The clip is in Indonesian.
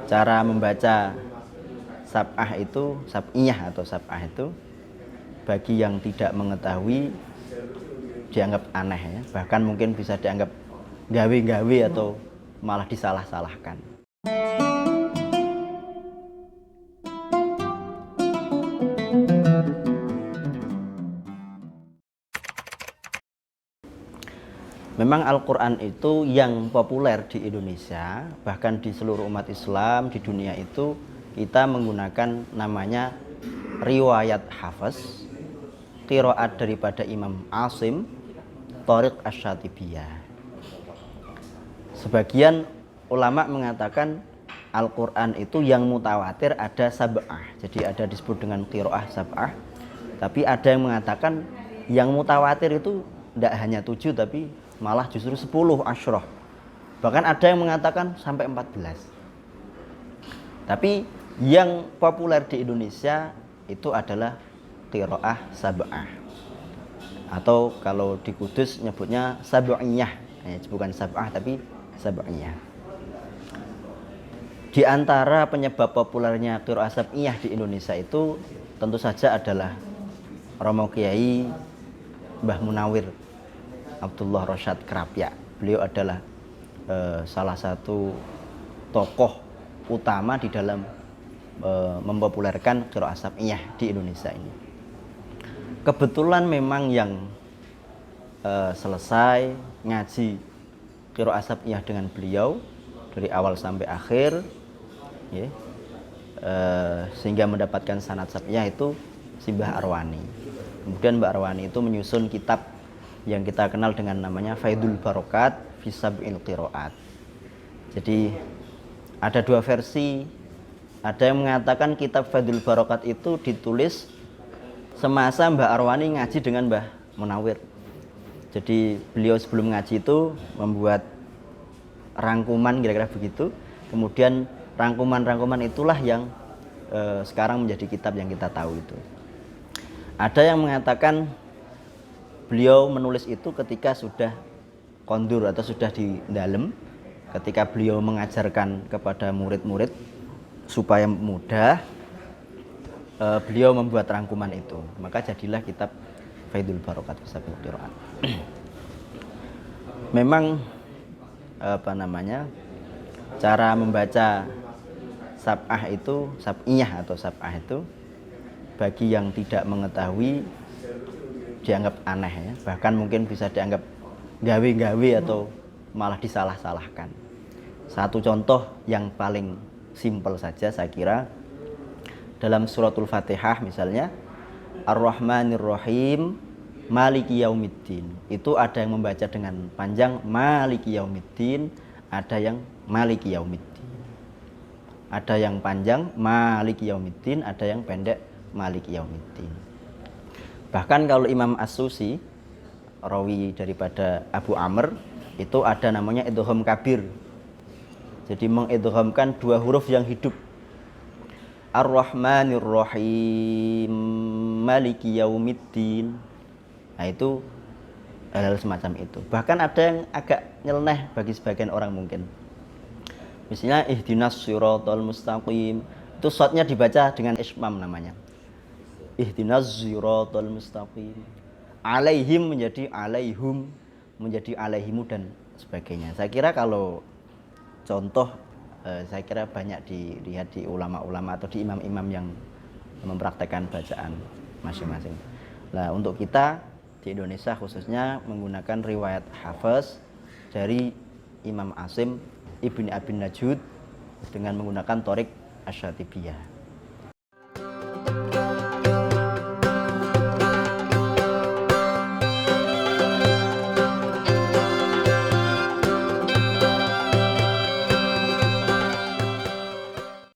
Cara membaca sab'ah itu, sab'iyah atau sab'ah itu bagi yang tidak mengetahui dianggap aneh ya. Bahkan mungkin bisa dianggap gawe-gawe atau malah disalah-salahkan. Memang Al-Quran itu yang populer di Indonesia, bahkan di seluruh umat Islam di dunia itu kita menggunakan namanya riwayat Hafs, qiraat daripada Imam Asim, Thariq Asy-Syatibiyah. Sebagian ulama mengatakan Al-Quran itu yang mutawatir ada sab'ah, jadi ada disebut dengan qiraah sab'ah. Tapi ada yang mengatakan yang mutawatir itu tidak hanya 7 tapi malah justru 10 asyrah. Bahkan ada yang mengatakan sampai 14. Tapi yang populer di Indonesia itu adalah qiraah sab'ah. Atau kalau di Kudus nyebutnya sab'iyah. Bukan sab'ah tapi sab'iyah. Di antara penyebab populernya qiraah sab'iyah di Indonesia itu tentu saja adalah Romo Kiai Mbah Munawir Abdullah Rosyad Krapyak. Beliau adalah salah satu tokoh utama di dalam mempopulerkan qiraah sab'iyah di Indonesia ini. Kebetulan memang yang selesai ngaji qiraah sab'iyah dengan beliau dari awal sampai akhir ya, sehingga mendapatkan sanad sab'iyah itu si Mbah Arwani. Kemudian Mbah Arwani itu menyusun kitab yang kita kenal dengan namanya Faidul Barokat fi Sab'il Qiraat. Jadi ada dua versi. Ada yang mengatakan kitab Faidul Barokat itu ditulis semasa Mbah Arwani ngaji dengan Mbah Munawir. Jadi beliau sebelum ngaji itu membuat rangkuman kira-kira begitu. Kemudian rangkuman-rangkuman itulah yang sekarang menjadi kitab yang kita tahu itu. Ada yang mengatakan beliau menulis itu ketika sudah kondur atau sudah di dalam, ketika beliau mengajarkan kepada murid-murid supaya mudah, beliau membuat rangkuman itu. Maka jadilah kitab Faidul Barokat fi Sab'il Qiraat. Memang cara membaca sab'ah itu, sab'iyah atau sab'ah itu bagi yang tidak mengetahui dianggap aneh ya. Bahkan mungkin bisa dianggap gawe-gawe atau malah disalah-salahkan. Satu contoh yang paling simpel saja saya kira dalam suratul Fatihah misalnya Ar-Rahmanir Rahim Maliki Yaumiddin. Itu ada yang membaca dengan panjang Maliki Yaumiddin, ada yang Maliki Yaumiddin. Ada yang panjang Maliki Yaumiddin, ada yang pendek Maliki Yaumiddin. Bahkan kalau Imam As-Susi, rawi daripada Abu Amr, itu ada namanya idgham kabir. Jadi mengidghamkan dua huruf yang hidup. Ar-Rahmanir Rahim Maliki Yaumiddin. Nah itu hal-hal semacam itu. Bahkan ada yang agak nyeleneh bagi sebagian orang mungkin. Misalnya ihdinas siratal mustaqim. Itu shotnya dibaca dengan ismam namanya. Ihdinas siratal mustaqim. Alaihim menjadi alaihum, menjadi alaihimu dan sebagainya. Saya kira kalau contoh saya kira banyak dilihat di ulama-ulama atau di imam-imam yang mempraktekkan bacaan masing-masing. Nah, untuk kita di Indonesia khususnya menggunakan riwayat Hafs dari Imam Asim Ibni Abi Najud dengan menggunakan Thariq Asy-Syatibiyah.